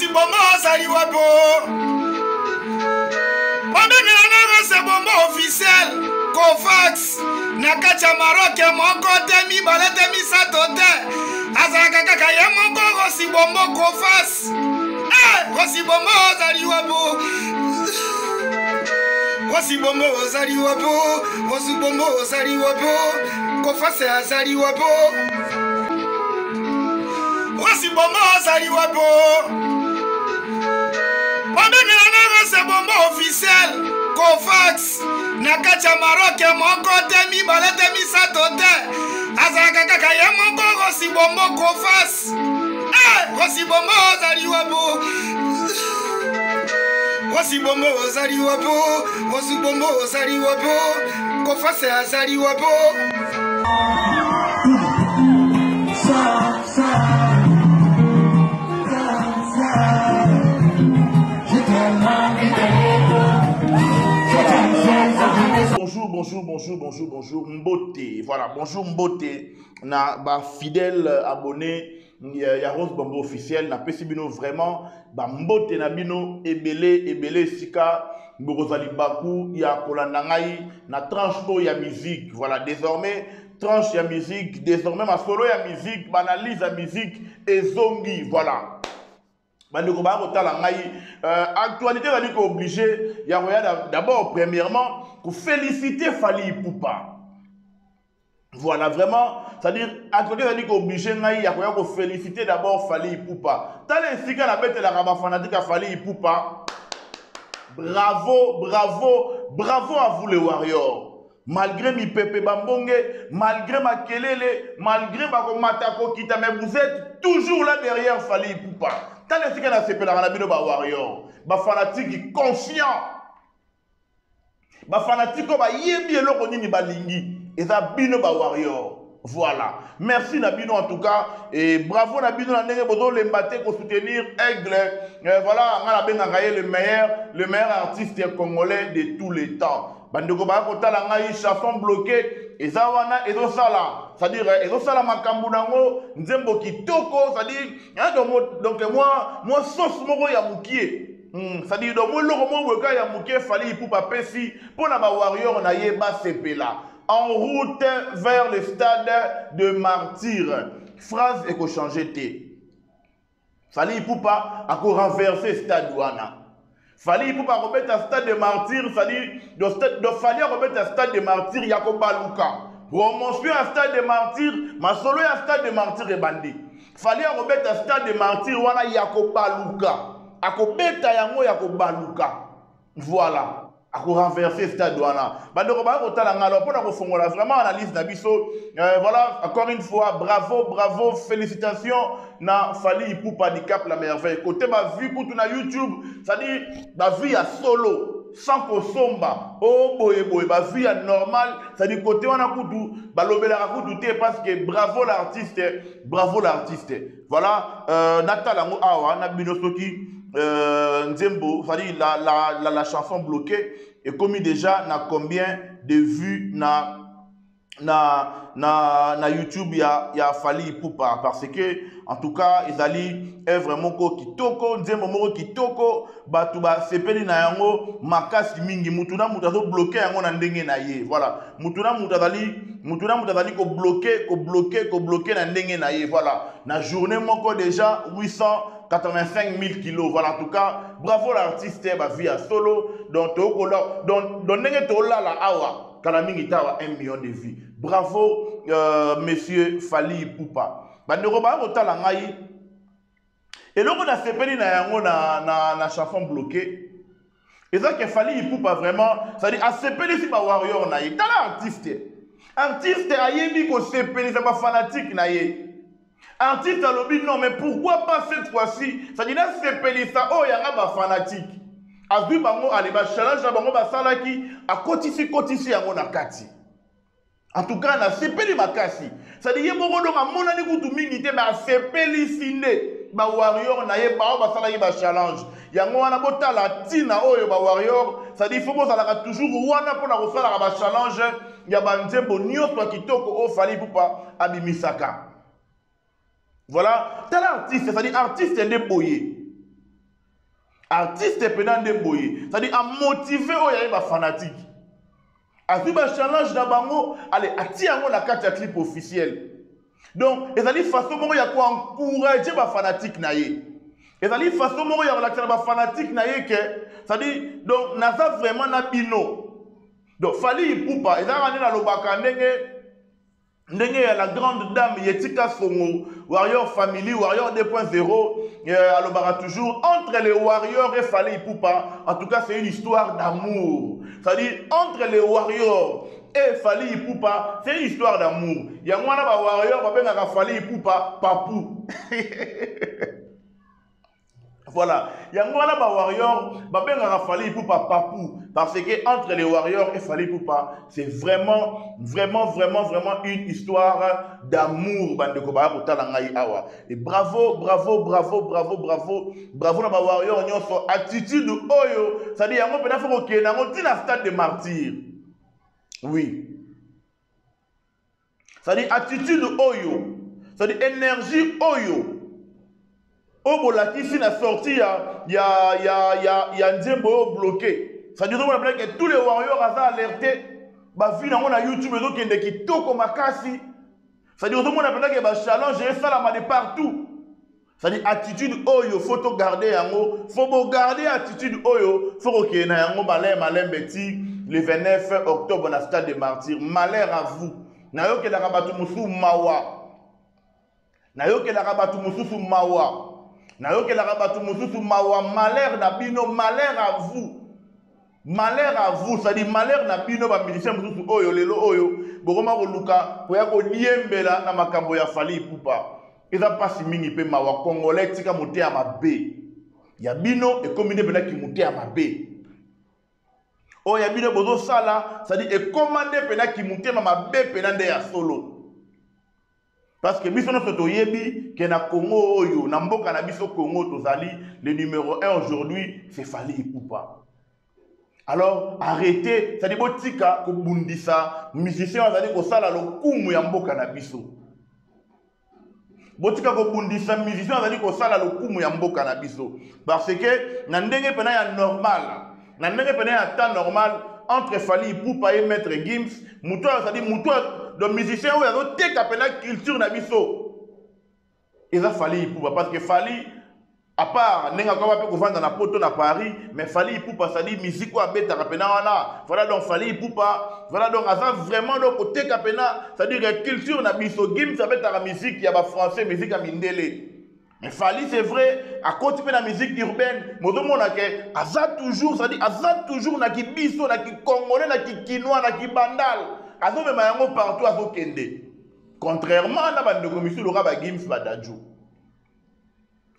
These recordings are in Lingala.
Voici Bombo Saliwapo. C'est Bombo officiel. Kofax. Nakacha Maroc. Mon côté mi balete mi satote. Azaka kaka ya mon Bombo si Bombo Kofax. Voici Bombo Saliwapo. Voici Bombo Saliwapo. Voici Bombo Saliwapo. Kofax Saliwapo. Voici Bombo Saliwapo. C'est Bombo officiel. Kofax. Nakacha Maroc. Mon côté mi balete mi satote. Azaka kaka ya mon Bombo si Bombo Kofax. Voici Bombo Saliwapo. Voici Bombo Saliwapo. Voici Bombo Saliwapo. Kofax Saliwapo. Bonjour, Mbote. Voilà, bonjour Mbote. Na ba fidèle abonné ya Rose Bombo officiel na pesi bino vraiment ba Mbote na bino ebele sika Mbozali Baku ya kolanda ngai na tranche to ya musique. Voilà, désormais tranche ya musique, désormais ma solo ya musique, banalise ya musique ezongi. Voilà. Actualité va dire qu'obligé, il y a d'abord, premièrement, pour féliciter Fally Ipupa. Voilà, vraiment, c'est-à-dire, actualité va dire qu'obligé, il y a pour féliciter d'abord Fally Ipupa. T'as ainsi qu'à la bête de la rabat fanatique à Fally Ipupa. Bravo à vous les Warriors. Malgré mi Pepe Bambonge, malgré ma Kelele, malgré ma Matako Kita, mais vous êtes toujours là derrière Fally Ipupa. Tant que vous avez fait la warrior, ba fanatique confiant, ba fanatique comme yebi eloko nini balingi, et ça bino ba warrior. Voilà. Merci Nabino en tout cas et bravo Nabino na ndenge bozo le mbaté pour soutenir Aigle. Voilà, on a bien le meilleur artiste congolais de tous les temps. Bandeko ba ko tala ngai chanson bloquée et ça wana et ça là. C'est-à-dire et ça là makambu nango nzembo kitoko, c'est-à-dire donc moi sauce moko ya mukie. C'est-à-dire donc moi loko moko ya mukie Fally Ipupa pesi pour na ba warrior na yeba sepela. En route vers le stade de martyr. Phrase et ko changer té. Fally Ipupa a ko renverser stade wana. Fally Ipupa remettre un stade de martyr, c'est-à-dire de Fally remettre un stade de martyr Yako Baluka. Promotion un stade de martyr, ma solo un stade de martyr et bandit. Fally remettre un stade de martyr wana Yako Baluka. Ako beta yango Yako Baluka. Voilà. Ako renverser stade wana. Bandeko ba ko tala ngalo pona ko fongola vraiment analyse na biso. Voilà, encore une fois, bravo, félicitations na Fally Ipupa di Cap la merveille. Côté ma vie pour tout na YouTube, ça dit ma vie à solo sans kosomba. Oh boy, ma vie à normal, ça dit côté wana kutu, balobela kutu te parce que bravo l'artiste. Voilà, Natal ngo awa na binosoki Nzembo, ça dit la chanson bloquée et commis déjà na combien de vues na YouTube ya Fally Ipupa parce que en tout cas Ezali est vraiment kitoko Nzembo moko kitoko batu ba sepeli na yango makasi mingi mutuna mutazo bloquer yango na ndenge na ye. Voilà, mutuna mutazali ko bloquer na ndenge na ye. Voilà, na journée moko déjà 885 000 kilos. Voilà, en tout cas, bravo l'artiste, ma vie à solo. Donc, ndenge tola la awa, kalamingi tawa 1 million de vies. Bravo, monsieur Fally Ipupa. Bandeko ba otala ngai. Et là, on a sepeli na yango na chanson bloquée. Et ça que Fally Ipupa vraiment, ça dit a sepeli si ba warrior na ye. Tala artiste ayebi ko sepeli sa ba fanatique na ye. Artiste à lobby, non, mais pourquoi pas cette fois-ci? Ça dit là, c'est Pélissa, oh, il y a un fanatique. Azui bango, allez, challenge, bango, salaki, à kotisi, yango na kati. En tout cas, na sepeli makasi. Ça dit, yemo donc à mon année koutou minité, mais à sepeli sine, ba warrior, na ye, ba salaki, ba challenge. Yango wana bota la tina, oh, ba warrior. Ça dit, il faut que ça la toujours wana pour la refaire la challenge. Ya ba nzembo, nyo, toi qui toko, oh, Fally Ipupa, abimisaka. Voilà, tel artiste, c'est-à-dire artiste débrouillé. artiste pena nde boye c'est-à-dire a motiver oyo ba fanatique azwi ba challenge na bango allez ati yango na kati ya clip officiel donc ezali façon moko ya ko encourager ba fanatique na ye ezali façon moko ya kolakisa ba fanatique na ye ke c'est-à-dire donc naza vraiment na bino donc Fally Ipupa ezalaka nde nalobaka ndenge ya la grande dame Yetika Songo Warrior Family Warrior 2.0 alobaka toujours entre les Warriors et Fally Ipupa en tout cas c'est une histoire d'amour c'est-à-dire entre les Warriors et Fally Ipupa c'est une histoire d'amour yango wana ba Warrior babengaka Fally Ipupa Papou voilà, yango wana ba Warrior babengaka Fally Ipupa Papou parce que entre les Warriors et Fally Ipupa c'est vraiment une histoire d'amour bandeko ba kotala ngai awa et bravo na ba Warrior nyonso attitude oyo ça dit yango pena foko ke nango tina stade de martyr oui ça dit attitude oyo ça dit énergie oyo Obolaki si na sorti ya Nzembo bloqué. Ça dit que tous les Warriors ont alerté. Ba vu na YouTube ezo kende kitoko makasi. Ça dit que ba challenge et ça la de partout. Ça dit attitude oyo faut to garder yango, faut garder attitude oyo, faut que na yango malin beti le 29 octobre na stade des martyrs. Malheur à vous. Na yo ke la rabatu musu mawa. Na yo ke la rabatu musu mawa. Malheur na bino, malheur à vous, ça dit malheur na bino ba musicien mususu oyo lelo oyo bokoma ko luka ko ya ko liembela na makambo ya Fally Ipupa eza pasi mingi pe mawa congolais tika moté ya mabe ya bino e combiner bena ki moté ya mabe o ya bino bozo sala ça dit e commander pena ki moté ma mabe pena nde ya solo. Parce que biso no soto yebi ke na Congo oyo na mboka na biso Congo tozali le numéro 1 aujourd'hui c'est Fally Ipupa. Alors arrêtez, ça dit botika ko bundisa musicien azali ko sala lokumu ya mboka na biso. Botika ko bundisa musicien azali ko sala lokumu ya mboka na biso parce que na ndenge pena ya normal, na ndenge pena ya temps normal entre Fally Ipupa et Maître Gims, muto ça dit muto de musicien où il y a des culture na biso. Et ça Fally Ipupa parce que Fally à part nenga kwa pe ko vendre na poto na Paris mais Fally Ipupa ça dit musique ko abeta kapena wana. Voilà donc Fally Ipupa, voilà donc ça vraiment donc côté kapena, ça dit que culture na biso Gims ça abeta la musique ya ba français musique à mindele. Mais Fally c'est vrai à côté de la musique urbaine moto mona ke aza toujours ça dit aza toujours na ki biso na ki congolais na ki kinois na ki bandal. Azo me mayango partout azo kende. Contrairement à la bande commission le raba Gims badadjou.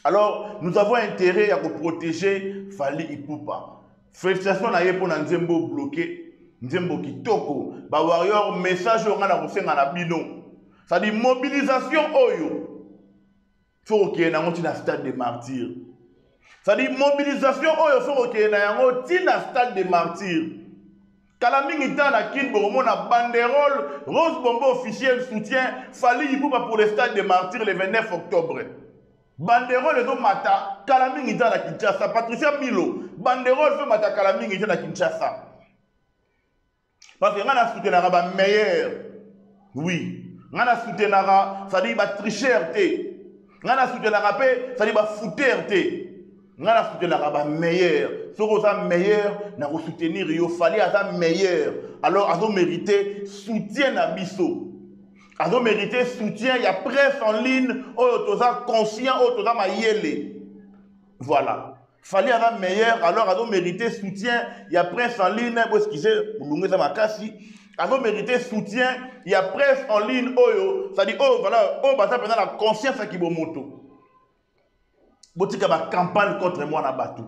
Alors nous avons intérêt à protéger Fally Ipupa. Félicitations na yepo na Nzembo bloqué, Nzembo kitoko, ba Warrior message on a kosenga na bino. Ça dit mobilisation oyo. Faut qu'il y ait un stade de martyrs. Ça dit mobilisation oyo faut qu'il y ait un stade de martyrs. Kalamingi na kin bomo na banderole Rose Bombo officiel soutien Fally Ipupa pour le stade de martyrs le 29 octobre. Banderole zo mata Kalamingi na Kinshasa Patricia Milo banderole zo mata Kalamingi na Kinshasa. Parce que ngana soutenara ba meilleur. Oui, ngana soutenara ça dit ba tricheur té. Ngana soutenara pe ça dit ba fouteur té. Ngana soutenara ba meilleur. Soko ça meilleur na ko soutenir yo Fally aza meilleur. Alors azo mérité soutien na biso. Azo mérité soutien, il y a presse en ligne, oh toza conscient, oh toza mayele. Voilà. Fally aza meilleur, alors azo mérité soutien, il y a presse en ligne, parce qu'il sait bulungeza makasi. Azo mérité soutien, il y a presse en ligne, oh yo, ça dit oh voilà, oh bah ça pendant la conscience à Kibomoto. Botika ba campagne contre moi na batu.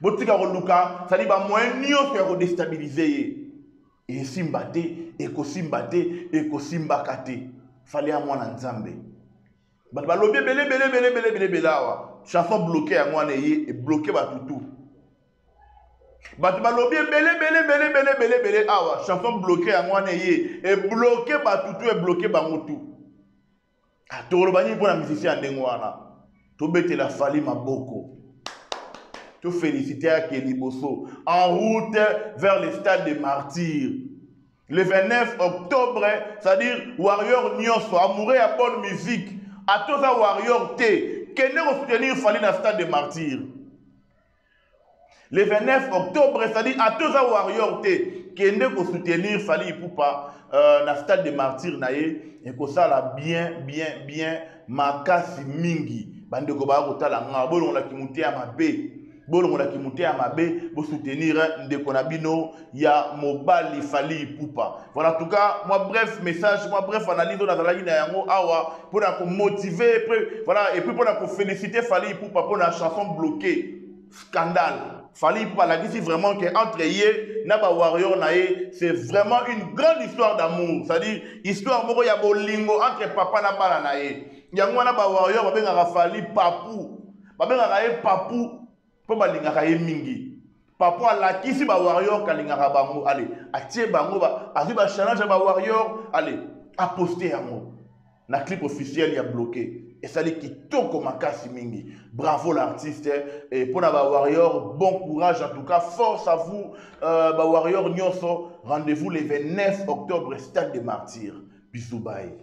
Botika roluka, ça dit ba moyen nyo ko déstabiliser. Et simbate, et ko simbakate. Fallait à moi en Zambé. Balobé belé chanson bloquée à moi et bloqué batutu. Balobé belé awa chanson bloquée à moi et bloqué batutu et bloqué bangotu. Ah to robani pour la musicien ndengwana. To bete la Fally maboko. tout féliciter à Keliboso, en route vers le stade des martyrs. Le 29 octobre, c'est-à-dire Warrior Nyonso, amoureux à bonne musique, à tous les Warrior T, qui ne soutenir Fali dans le stade des martyrs. Le 29 octobre, c'est-à-dire à tous les Warrior T, qui ne soutenir Fali Ipupa dans le stade des martyrs, et que ça la bien, makasi mingi. Bande ko ba ko tala nga, bon on la ki muté à mabe. Bon on la ki muté à mabe, pour soutenir Ndeko Nabino, ya Mobali Fali Ipupa. Voilà, en tout cas, moi bref message, moi bref analyse dans la ligne yango awa pour nous motiver, voilà, et puis pour nous féliciter Fali Ipupa pour la chanson bloquée. Scandale. Fali Ipupa la dit vraiment que entre Yé, Naba Warrior Naé, c'est vraiment une grande histoire d'amour. C'est-à-dire, histoire moko ya bolingo entre papa na bana naé. Yango na ba Warrior ba benga Fali Papou. Ba benga Papou po ba linga ka mingi. Papou ala kisi ba Warrior ka linga ka bango. Allez, atie bango ba azu ba challenge ba Warrior, allez, a poster yango. Na clip officiel il a bloqué. Et ça dit qu'il toko makasi mingi. Bravo l'artiste. Et pour la Warrior, bon courage en tout cas. Force à vous, Warrior Nyonso. Rendez-vous le 29 octobre, stade des martyrs. Bisous, bye.